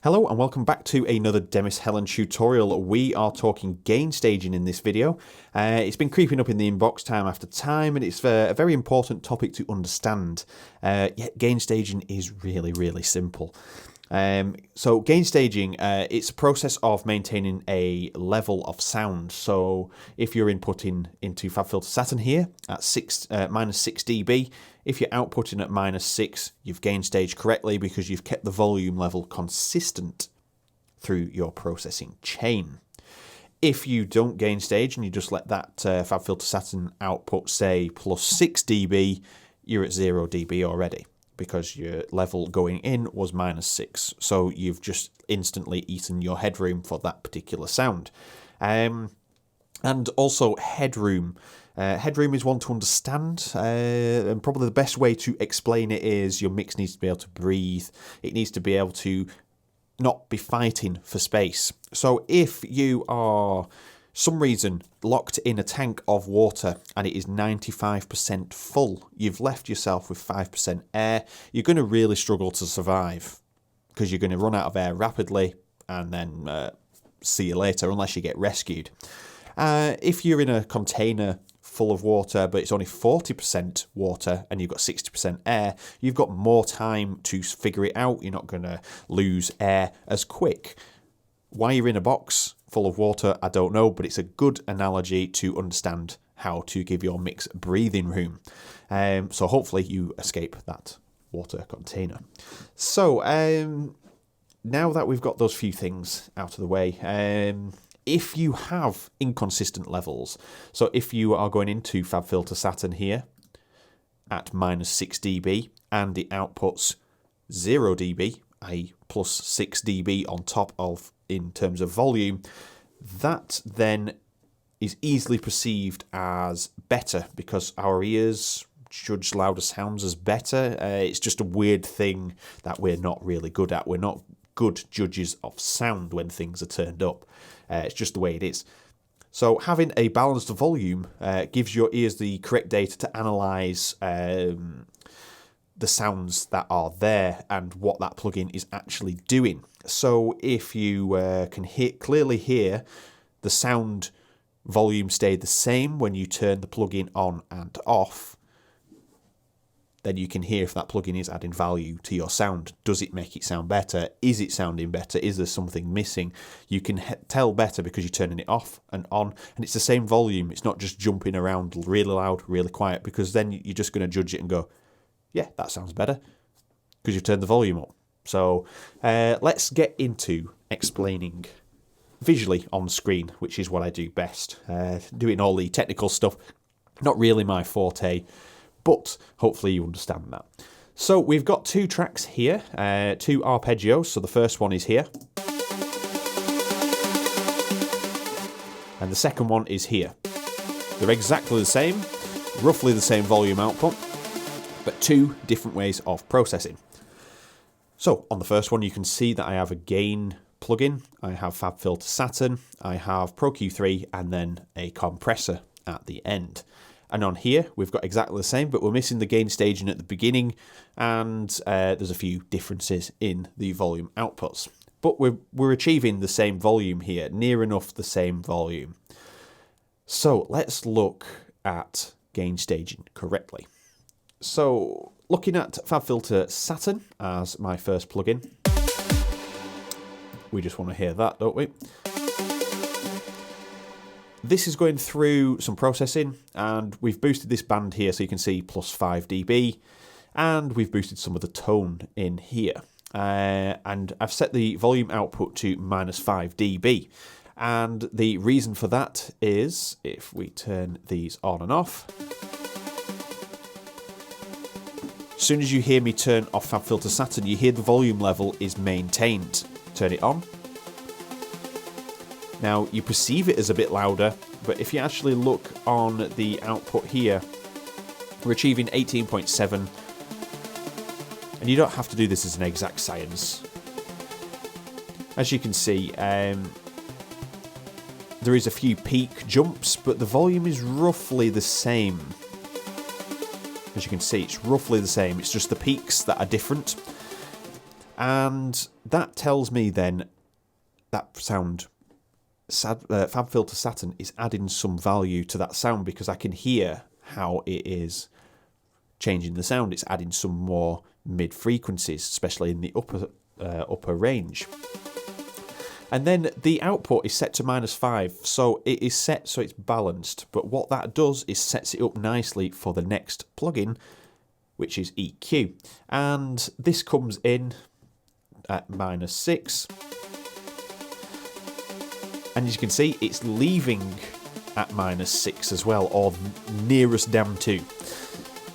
Hello and welcome back to another Demis Hellen tutorial. We are talking gain staging in this video. It's been creeping up in the inbox time after time, and it's a very important topic to understand. Yet gain staging is really simple. So gain staging, it's a process of maintaining a level of sound. So if you're inputting into FabFilter Saturn here at minus 6 dB, if you're outputting at minus 6, you've gain staged correctly because you've kept the volume level consistent through your processing chain. If you don't gain stage and you just let that FabFilter Saturn output say plus 6 dB, you're at 0 dB already, because your level going in was minus 6. So you've just instantly eaten your headroom for that particular sound. And also headroom. Headroom is one to understand, and probably the best way to explain it is your mix needs to be able to breathe. It needs to be able to not be fighting for space. So if you are some reason locked in a tank of water and it is 95% full, you've left yourself with 5% air, you're going to really struggle to survive because you're going to run out of air rapidly and then see you later unless you get rescued. If you're in a container full of water but it's only 40% water and you've got 60% air, you've got more time to figure it out. You're not going to lose air as quick. Why you're in a box full of water, I don't know, but it's a good analogy to understand how to give your mix breathing room. So hopefully you escape that water container. So now that we've got those few things out of the way, if you have inconsistent levels, so if you are going into FabFilter Saturn here at minus 6 dB and the output's 0 dB, i.e. plus 6 dB on top of in terms of volume, that then is easily perceived as better because our ears judge louder sounds as better. It's just a weird thing that we're not really good at. We're not good judges of sound when things are turned up. It's just the way it is. So having a balanced volume gives your ears the correct data to analyse the sounds that are there and what that plugin is actually doing. So if you can clearly hear the sound volume stayed the same when you turn the plugin on and off, then you can hear if that plugin is adding value to your sound. Does it make it sound better? Is it sounding better? Is there something missing? You can tell better because you're turning it off and on, and it's the same volume. It's not just jumping around really loud, really quiet, because then you're just going to judge it and go, yeah, that sounds better, because you've turned the volume up. So let's get into explaining visually on screen, which is what I do best. Doing all the technical stuff, not really my forte, but hopefully you understand that. So we've got two tracks here, two arpeggios. So the first one is here, and the second one is here. They're exactly the same, roughly the same volume output, but two different ways of processing. So on the first one, you can see that I have a gain plugin, I have FabFilter Saturn, I have Pro Q3, and then a compressor at the end. And on here, we've got exactly the same, but we're missing the gain staging at the beginning, and there's a few differences in the volume outputs. But we're achieving the same volume here, near enough the same volume. So let's look at gain staging correctly. So looking at FabFilter Saturn as my first plugin, we just want to hear that, don't we? This is going through some processing, and we've boosted this band here so you can see plus 5 dB, and we've boosted some of the tone in here. And I've set the volume output to minus 5 dB. And the reason for that is, if we turn these on and off, as soon as you hear me turn off FabFilter Saturn, you hear the volume level is maintained. Turn it on. Now, you perceive it as a bit louder, but if you actually look on the output here, we're achieving 18.7, and you don't have to do this as an exact science. As you can see, there is a few peak jumps, but the volume is roughly the same. As you can see, it's roughly the same. It's just the peaks that are different. And that tells me then that sound, FabFilter Saturn is adding some value to that sound because I can hear how it is changing the sound. It's adding some more mid frequencies, especially in the upper range. And then the output is set to -5, so it is set so it's balanced. But what that does is sets it up nicely for the next plugin, which is EQ. And this comes in at -6. And as you can see, it's leaving at -6 as well, or nearest damn to.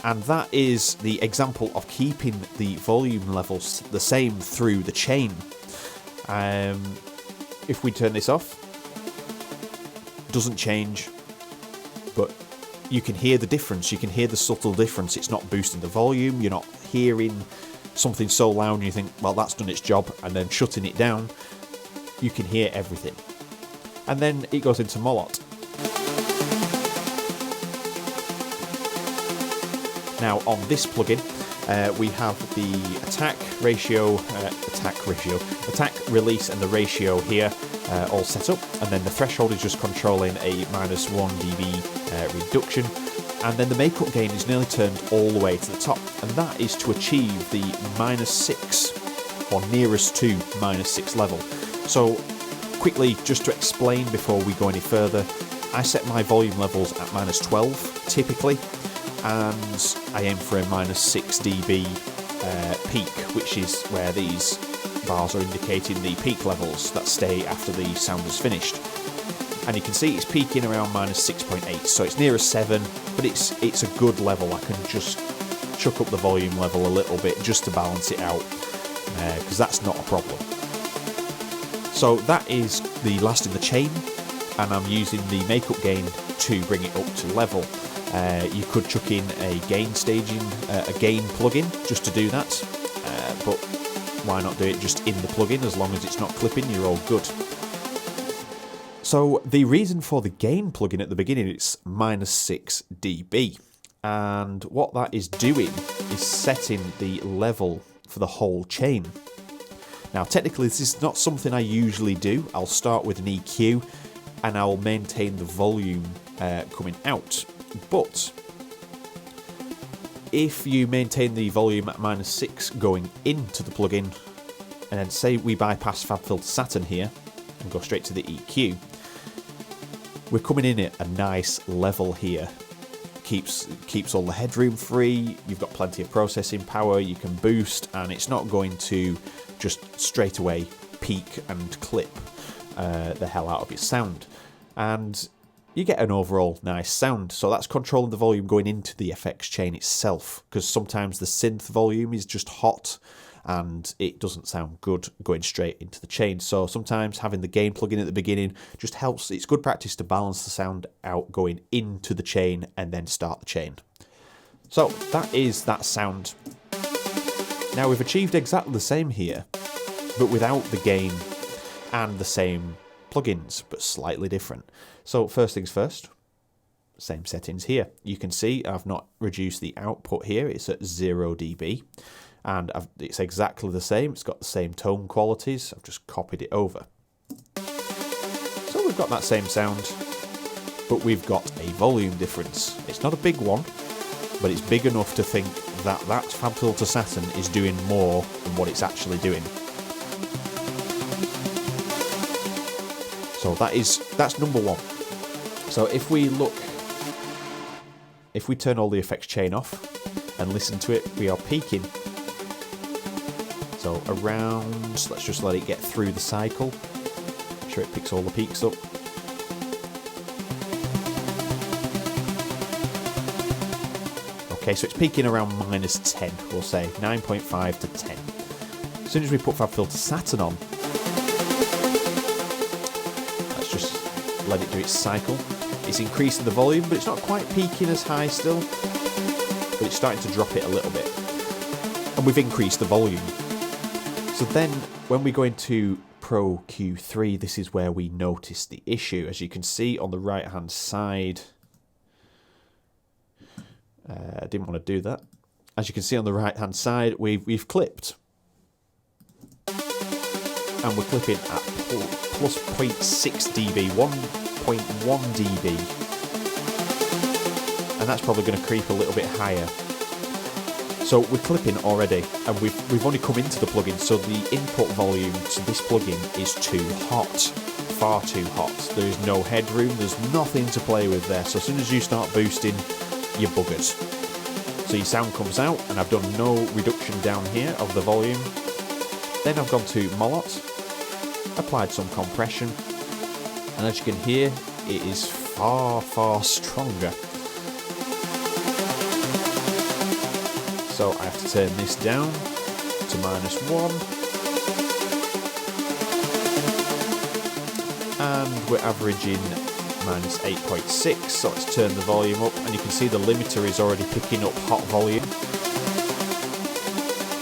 And that is the example of keeping the volume levels the same through the chain. If we turn this off, doesn't change, but you can hear the difference. You can hear the subtle difference. It's not boosting the volume. You're not hearing something so loud and you think, well, that's done its job, and then shutting it down. You can hear everything. And then it goes into Molot. Now on this plugin, we have the attack release and the ratio here all set up, and then the threshold is just controlling a -1 dB reduction, and then the makeup gain is nearly turned all the way to the top, and that is to achieve the -6 or nearest to -6 level. So quickly, just to explain before we go any further, I set my volume levels at -12 typically, and I aim for a -6 dB peak, which is where these bars are indicating the peak levels that stay after the sound is finished. And you can see it's peaking around -6.8, so it's near a 7, but it's a good level. I can just chuck up the volume level a little bit just to balance it out, because that's not a problem. So that is the last in the chain, and I'm using the makeup gain to bring it up to level. You could chuck in a gain staging, a gain plugin just to do that, but why not do it just in the plugin? As long as it's not clipping, you're all good. So the reason for the gain plugin at the beginning, it's -6 dB, and what that is doing is setting the level for the whole chain. Now technically this is not something I usually do. I'll start with an EQ and I'll maintain the volume coming out. But if you maintain the volume at -6 going into the plugin, and then say we bypass FabFilter Saturn here and go straight to the EQ, we're coming in at a nice level here. Keeps all the headroom free, you've got plenty of processing power, you can boost, and it's not going to just straight away peak and clip the hell out of your sound. And you get an overall nice sound. So that's controlling the volume going into the effects chain itself, because sometimes the synth volume is just hot and it doesn't sound good going straight into the chain. So sometimes having the gain plugin at the beginning just helps. It's good practice to balance the sound out going into the chain and then start the chain. So that is that sound. Now we've achieved exactly the same here, but without the gain and the same plugins, but slightly different. So first things first, same settings here. You can see I've not reduced the output here. It's at 0 dB, and it's exactly the same. It's got the same tone qualities. I've just copied it over. So we've got that same sound, but we've got a volume difference. It's not a big one, but it's big enough to think that that FabFilter Saturn is doing more than what it's actually doing. So that's number one. So if we turn all the effects chain off and listen to it, we are peaking. So around, let's just let it get through the cycle. Make sure it picks all the peaks up. Okay, so it's peaking around -10, we'll say, 9.5 to 10. As soon as we put FabFilter Saturn on, let's just let it do its cycle. It's increasing the volume, but it's not quite peaking as high still, but it's starting to drop it a little bit. And we've increased the volume. So then when we go into Pro Q3, this is where we notice the issue. As you can see on the right hand side, I didn't want to do that. As you can see on the right hand side, we've clipped. and we're clipping at plus 0.6 dB, 1.1 dB, and that's probably going to creep a little bit higher. So we're clipping already, and we've only come into the plugin, so the input volume to this plugin is too hot, far too hot. There is no headroom, there's nothing to play with there, so as soon as you start boosting, you're buggered. So your sound comes out, and I've done no reduction down here of the volume. Then I've gone to Molot, applied some compression, and as you can hear, it is far, far stronger. So I have to turn this down to -1. And we're averaging -8.6. So let's turn the volume up, and you can see the limiter is already picking up hot volume.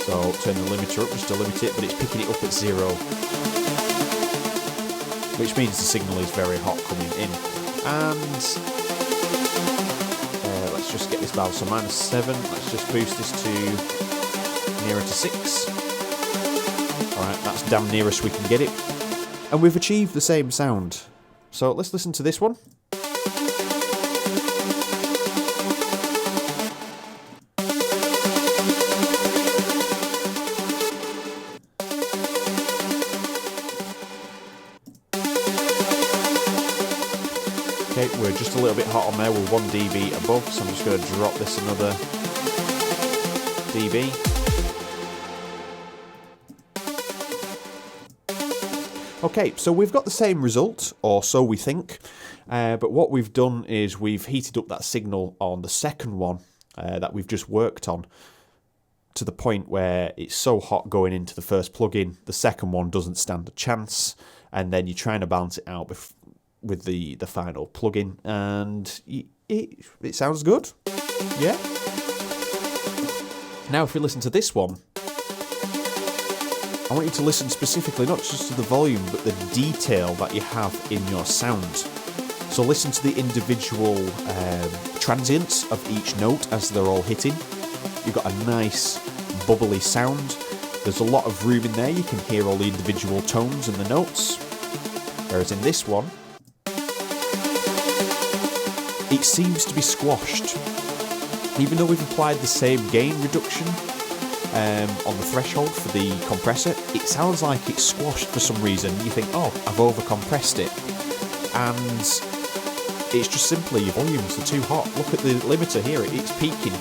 So turn the limiter up just to limit it, but it's picking it up at 0. Which means the signal is very hot coming in. And let's just get this valve, so -7, let's just boost this to nearer to 6. Alright, that's damn nearest we can get it. And we've achieved the same sound. So let's listen to this one. Okay, we're just a little bit hot on there, we're 1 dB above, so I'm just going to drop this another dB. Okay, so we've got the same result, or so we think, but what we've done is we've heated up that signal on the second one that we've just worked on to the point where it's so hot going into the first plugin, the second one doesn't stand a chance, and then you're trying to balance it out with the final plugin, and it sounds good. Yeah. Now if we listen to this one, I want you to listen specifically not just to the volume but the detail that you have in your sound. So listen to the individual transients of each note as they're all hitting. You've got a nice bubbly sound. There's a lot of room in there, you can hear all the individual tones and the notes. Whereas in this one, it seems to be squashed. Even though we've applied the same gain reduction on the threshold for the compressor, it sounds like it's squashed for some reason. You think, oh, I've over-compressed it. And it's just simply your volumes are too hot. Look at the limiter here, it's peaking.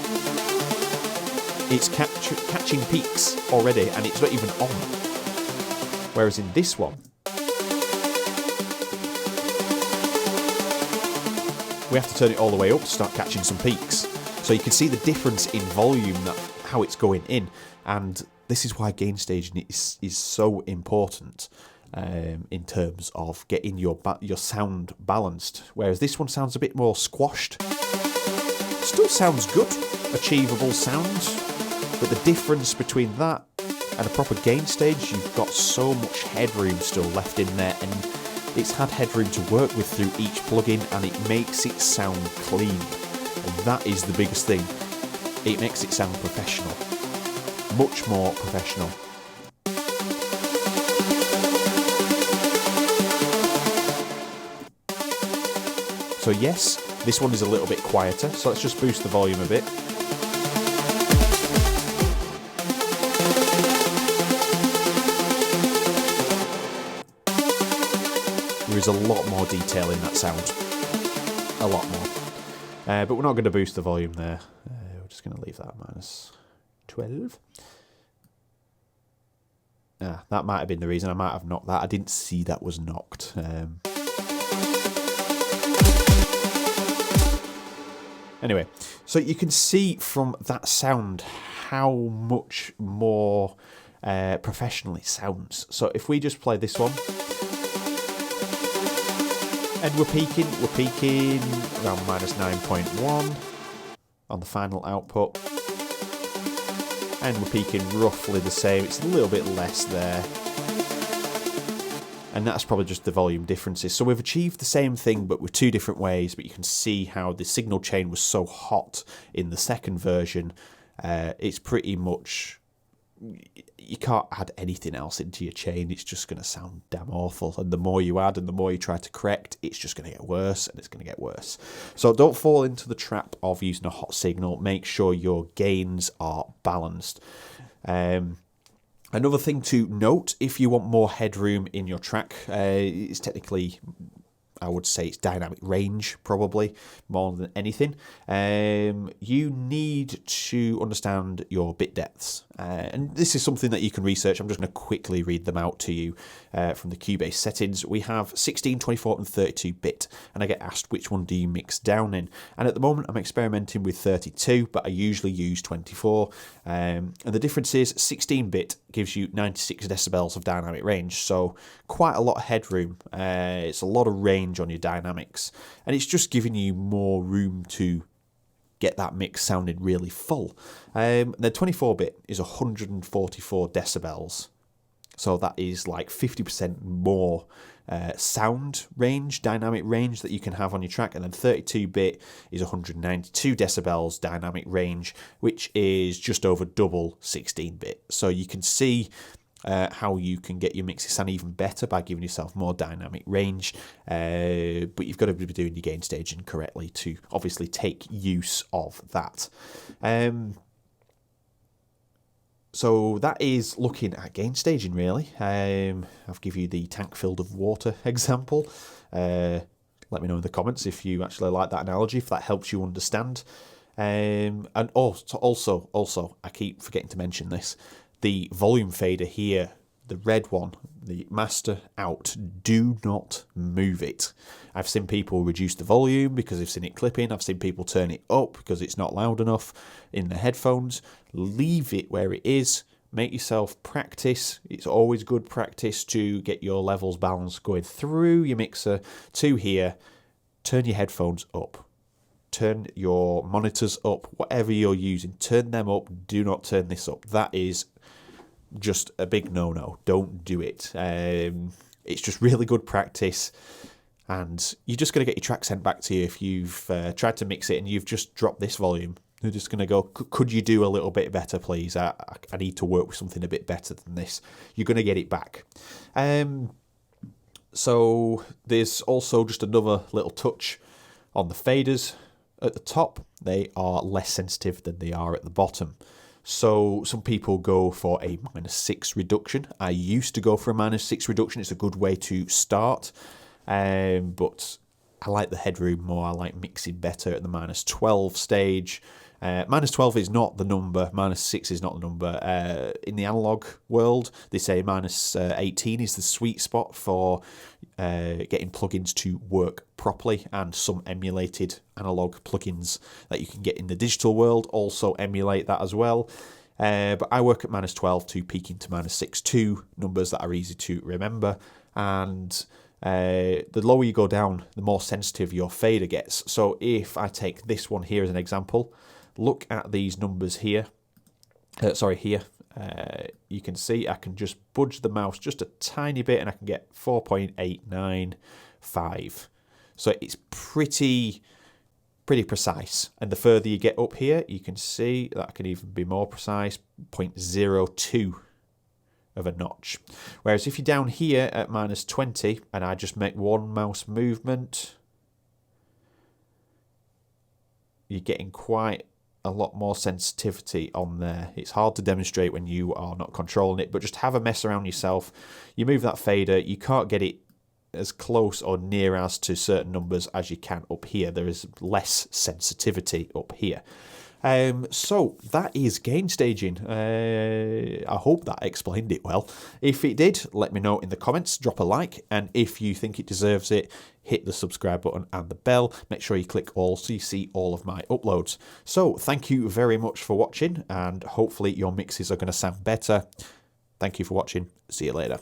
It's catching peaks already, and it's not even on. Whereas in this one, we have to turn it all the way up to start catching some peaks. So you can see the difference in volume, how it's going in, and this is why gain staging is so important in terms of getting your sound balanced. Whereas this one sounds a bit more squashed. Still sounds good, achievable sound, but the difference between that and a proper gain stage, you've got so much headroom still left in there, and it's had headroom to work with through each plugin, and it makes it sound clean. And that is the biggest thing. It makes it sound professional. Much more professional. So yes, this one is a little bit quieter, so let's just boost the volume a bit. There is a lot more detail in that sound. A lot more. But we're not going to boost the volume there. We're just going to leave that at -12. That might have been the reason. I might have knocked that. I didn't see that was knocked. Anyway, so you can see from that sound how much more professional it sounds. So if we just play this one, and we're peaking around -9.1 on the final output, and we're peaking roughly the same. It's a little bit less there, and that's probably just the volume differences. So we've achieved the same thing but with two different ways, but you can see how the signal chain was so hot in the second version. It's pretty much you can't add anything else into your chain. It's just going to sound damn awful. And the more you add and the more you try to correct, it's just going to get worse and it's going to get worse. So don't fall into the trap of using a hot signal. Make sure your gains are balanced. Another thing to note, if you want more headroom in your track, it's technically, I would say it's dynamic range, probably, more than anything. You need to understand your bit depths. And this is something that you can research. I'm just going to quickly read them out to you from the Cubase settings. We have 16, 24 and 32 bit. And I get asked which one do you mix down in. And at the moment I'm experimenting with 32, but I usually use 24. And the difference is 16 bit gives you 96 decibels of dynamic range. So quite a lot of headroom. It's a lot of range on your dynamics. And it's just giving you more room to get that mix sounding really full. The 24-bit is 144 decibels. So that is like 50% more sound range, dynamic range that you can have on your track. And then 32-bit is 192 decibels dynamic range, which is just over double 16-bit. So you can see how you can get your mixes sound even better by giving yourself more dynamic range, but you've got to be doing your gain staging correctly to obviously take use of that. So that is looking at gain staging really. I've given you the tank filled of water example. Let me know in the comments if you actually like that analogy, if that helps you understand. And also, I keep forgetting to mention this, the volume fader here, the red one, the master out, do not move it. I've seen people reduce the volume because they've seen it clipping. I've seen people turn it up because it's not loud enough in the headphones. Leave it where it is. Make yourself practice. It's always good practice to get your levels balanced going through your mixer to here. Turn your headphones up. Turn your monitors up. Whatever you're using, turn them up. Do not turn this up. That is just a big no-no. Don't do it. It's just really good practice, and you're just going to get your track sent back to you if you've tried to mix it and you've just dropped this volume. They're just going to go, could you do a little bit better, please? I need to work with something a bit better than this. You're going to get it back. So there's also just another little touch on the faders. At the top, they are less sensitive than they are at the bottom. So some people go for a -6 reduction. I used to go for a -6 reduction. It's a good way to start, but I like the headroom more. I like mixing better at the -12 stage. -12 is not the number, -6 is not the number. In the analog world, they say -18 is the sweet spot for getting plugins to work properly, and some emulated analog plugins that you can get in the digital world also emulate that as well. But I work at -12 to peaking to -6, two numbers that are easy to remember, and the lower you go down, the more sensitive your fader gets. So if I take this one here as an example, look at these numbers here. Here. You can see I can just budge the mouse just a tiny bit and I can get 4.895. So it's pretty precise. And the further you get up here, you can see that I can even be more precise, 0.02 of a notch. Whereas if you're down here at -20 and I just make one mouse movement, you're getting quite a lot more sensitivity on there. It's hard to demonstrate when you are not controlling it, but just have a mess around yourself. You move that fader, you can't get it as close or near as to certain numbers as you can up here. There is less sensitivity up here. So that is gain staging. I hope that explained it well. If it did, let me know in the comments, drop a like, and if you think it deserves it, hit the subscribe button and the bell. Make sure you click all so you see all of my uploads. So thank you very much for watching, and hopefully your mixes are going to sound better. Thank you for watching. See you later.